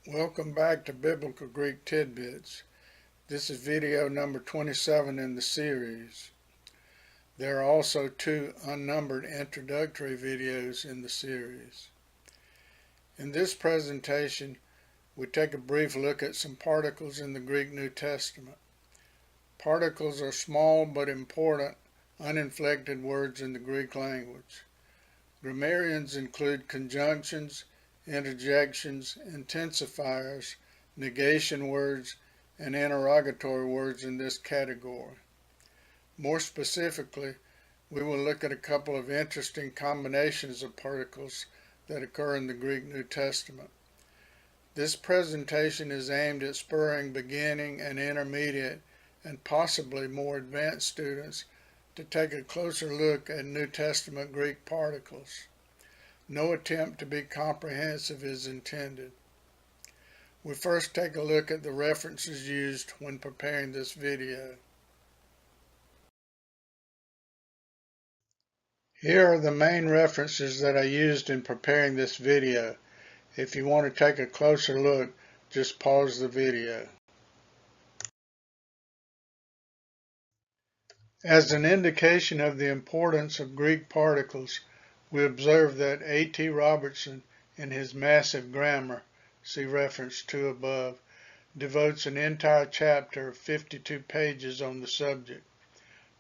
Welcome back to Biblical Greek Tidbits. This is video number 27 in the series. There are also two unnumbered introductory videos in the series. In this presentation, we take a brief look at some particles in the Greek New Testament. Particles are small but important uninflected words in the Greek language. Grammarians include conjunctions, interjections, intensifiers, negation words, and interrogatory words in this category. More specifically, we will look at a couple of interesting combinations of particles that occur in the Greek New Testament. This presentation is aimed at spurring beginning and intermediate and possibly more advanced students to take a closer look at New Testament Greek particles. No attempt to be comprehensive is intended. We first take a look at the references used when preparing this video. Here are the main references that I used in preparing this video. If you want to take a closer look, just pause the video. As an indication of the importance of Greek particles, we observe that A.T. Robertson, in his massive grammar, see reference 2 above, devotes an entire chapter of 52 pages on the subject.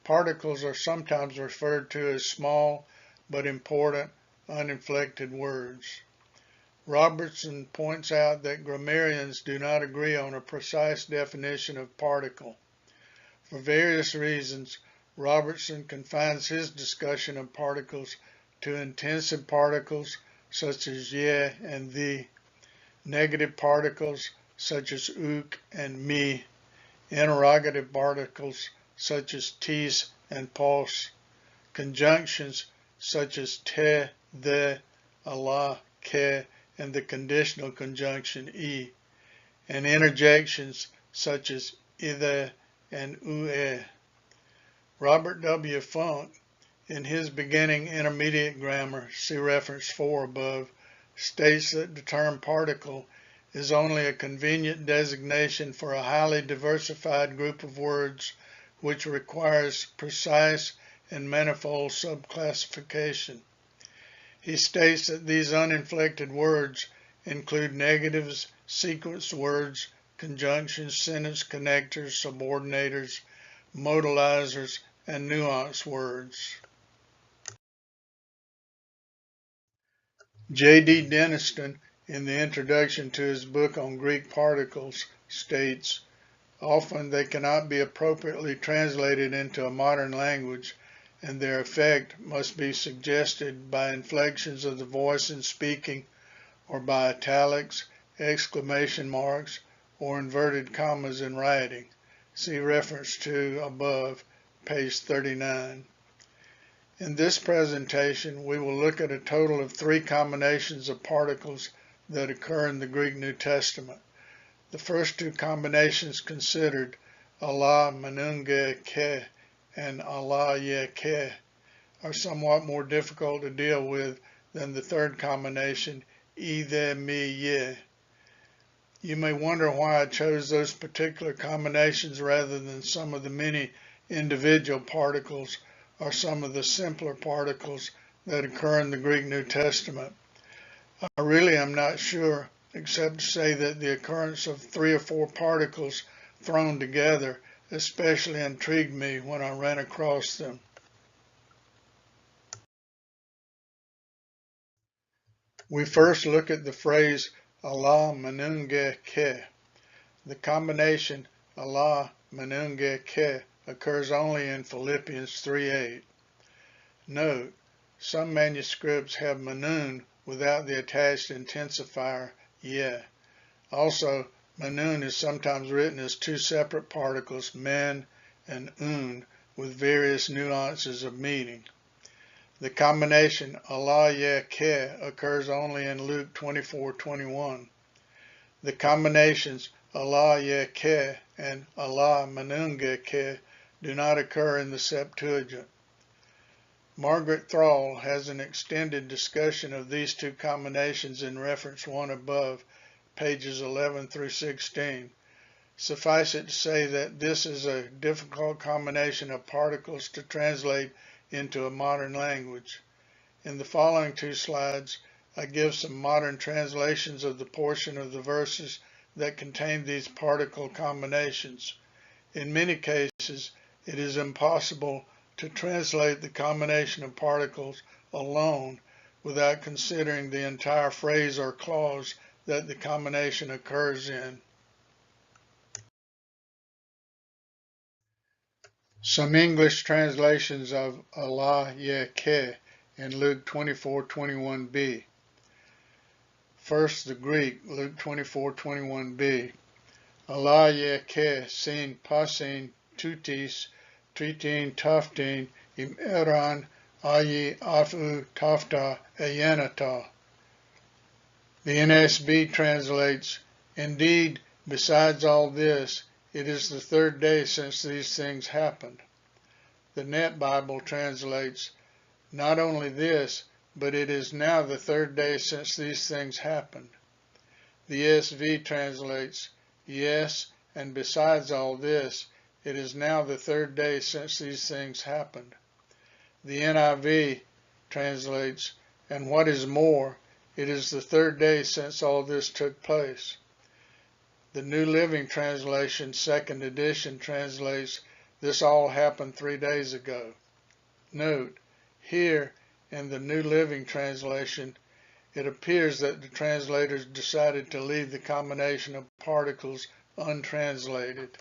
Particles are sometimes referred to as small but important uninflected words. Robertson points out that grammarians do not agree on a precise definition of particle. For various reasons, Robertson confines his discussion of particles to intensive particles such as ye and the, negative particles such as uk and me, interrogative particles such as tis and pos, conjunctions such as te, the, Allah, ke, and the conditional conjunction e, and interjections such as ithe and ue. Robert W. Funk, in his beginning intermediate grammar, see reference 4 above, states that the term particle is only a convenient designation for a highly diversified group of words which requires precise and manifold subclassification. He states that these uninflected words include negatives, sequence words, conjunctions, sentence connectors, subordinators, modalizers, and nuance words. J.D. Denniston, in the introduction to his book on Greek particles, states, "Often they cannot be appropriately translated into a modern language, and their effect must be suggested by inflections of the voice in speaking, or by italics, exclamation marks, or inverted commas in writing." See reference 2 above, page 39. In this presentation, we will look at a total of 3 combinations of particles that occur in the Greek New Testament. The first 2 combinations considered, Allah manunge ke and Allah ye ke, are somewhat more difficult to deal with than the third combination, ithe me ye. You may wonder why I chose those particular combinations rather than some of the many individual particles or some of the simpler particles that occur in the Greek New Testament. I really am not sure, except to say that the occurrence of 3 or 4 particles thrown together especially intrigued me when I ran across them. We first look at the phrase Allah manunge ke. The combination Allah manunge ke occurs only in Philippians 3:8. Note, some manuscripts have manun without the attached intensifier ye. Also, manun is sometimes written as 2 separate particles, men and un, with various nuances of meaning. The combination Allah ye ke occurs only in Luke 24:21. The combinations Allah ye ke and Allah manunge ke do not occur in the Septuagint. Margaret Thrall has an extended discussion of these 2 combinations in reference 1 above, pages 11 through 16. Suffice it to say that this is a difficult combination of particles to translate into a modern language. In the following 2 slides, I give some modern translations of the portion of the verses that contain these particle combinations. In many cases, it is impossible to translate the combination of particles alone without considering the entire phrase or clause that the combination occurs in. Some English translations of Allah Yeh in Luke 24:21b. First, the Greek, Luke 24:21b. Allah Yeh sin pasin tutis tritin taftin im eran ayi afu tafta ayanata. The NSB translates, indeed, besides all this, it is the 3rd day since these things happened. The Net Bible translates, not only this, but it is now the 3rd day since these things happened. The ESV translates, yes, and besides all this, it is now the 3rd day since these things happened. The NIV translates, and what is more, it is the 3rd day since all this took place. The New Living Translation, 2nd edition, translates, this all happened 3 days ago. Note, here in the New Living Translation, it appears that the translators decided to leave the combination of particles untranslated.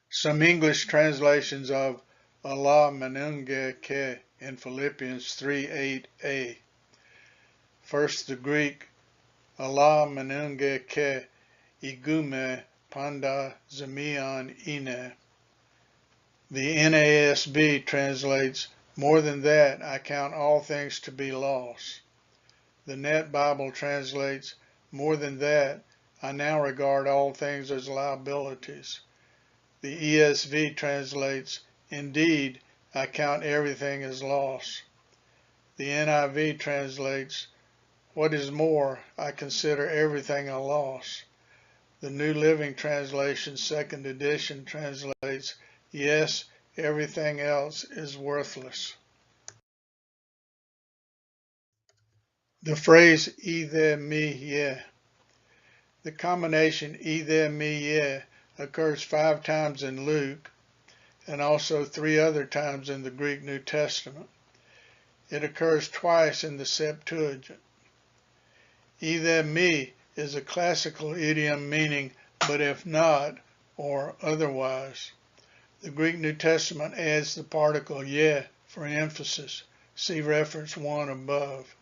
Some English translations of Allah Manunge Ke in Philippians 3:8a. First, the Greek, Allah Manunge Ke Igume Panda Zemion Ine. The NASB translates, more than that, I count all things to be loss. The Net Bible translates, more than that, I now regard all things as liabilities. The ESV translates, indeed, I count everything as loss. The NIV translates, what is more, I consider everything a loss. The New Living Translation, 2nd edition, translates, yes, everything else is worthless. The phrase either me ye. The combination either me ye occurs 5 times in Luke and also 3 other times in the Greek New Testament. It occurs twice in the Septuagint. Either me is a classical idiom meaning but if not or otherwise. The Greek New Testament adds the particle ye for emphasis. See reference 1 above.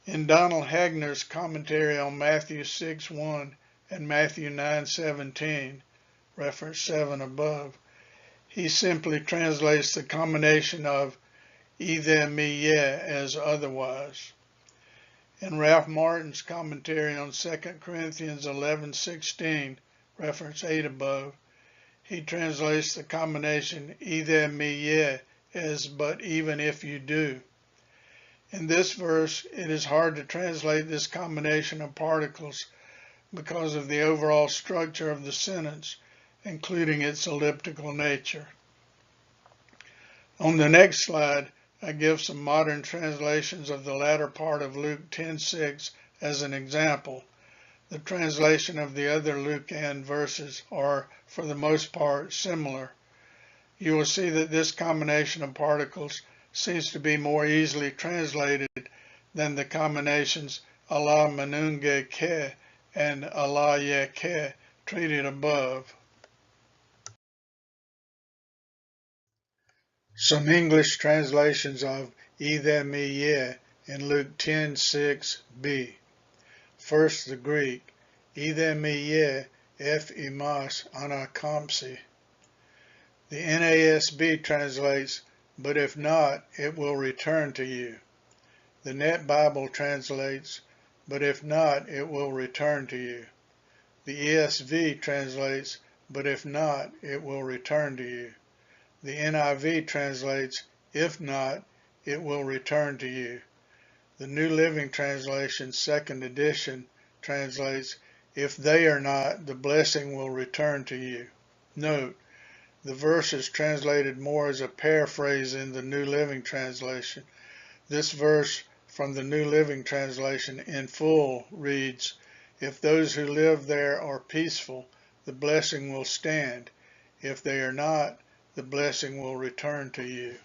In Donald Hagner's commentary on Matthew 6:1 and Matthew 9:17, reference 7 above, he simply translates the combination of either me ye as otherwise. In Ralph Martin's commentary on 2 Corinthians 11:16, reference 8 above, he translates the combination either me ye as but even if you do. In this verse, it is hard to translate this combination of particles because of the overall structure of the sentence, including its elliptical nature. On the next slide, I give some modern translations of the latter part of Luke 10:6 as an example. The translation of the other Lucan verses are, for the most part, similar. You will see that this combination of particles seems to be more easily translated than the combinations Allah Manunge Ke and Allah Ye Ke treated above. Some English translations of either me ye in Luke 10:6b. First, the Greek, either me ye ef imas anakamsi. The NASB translates, but if not, it will return to you. The Net Bible translates, but if not, it will return to you. The ESV translates, but if not, it will return to you. The NIV translates, if not, it will return to you. The New Living Translation, second edition, translates, "If they are not, the blessing will return to you." Note, the verse is translated more as a paraphrase in the New Living Translation. This verse from the New Living Translation in full reads, "If those who live there are peaceful, the blessing will stand. If they are not, the blessing will return to you."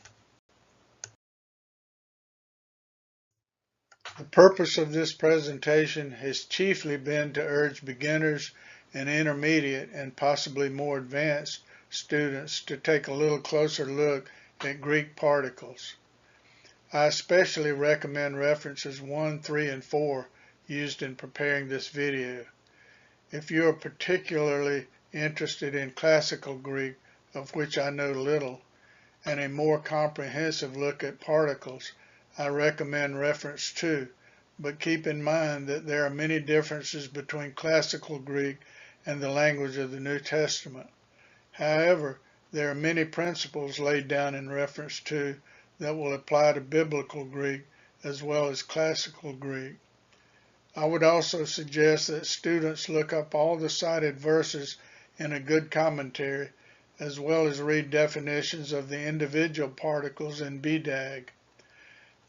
The purpose of this presentation has chiefly been to urge beginners and intermediate and possibly more advanced students to take a little closer look at Greek particles. I especially recommend references 1, 3, and 4 used in preparing this video. If you are particularly interested in classical Greek, of which I know little, and a more comprehensive look at particles, I recommend reference 2, but keep in mind that there are many differences between classical Greek and the language of the New Testament. However, there are many principles laid down in reference 2 that will apply to biblical Greek as well as classical Greek. I would also suggest that students look up all the cited verses in a good commentary, as well as read definitions of the individual particles in BDAG.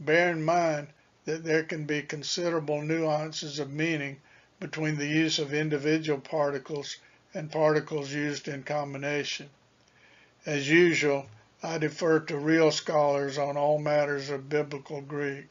Bear in mind that there can be considerable nuances of meaning between the use of individual particles and particles used in combination. As usual, I defer to real scholars on all matters of biblical Greek.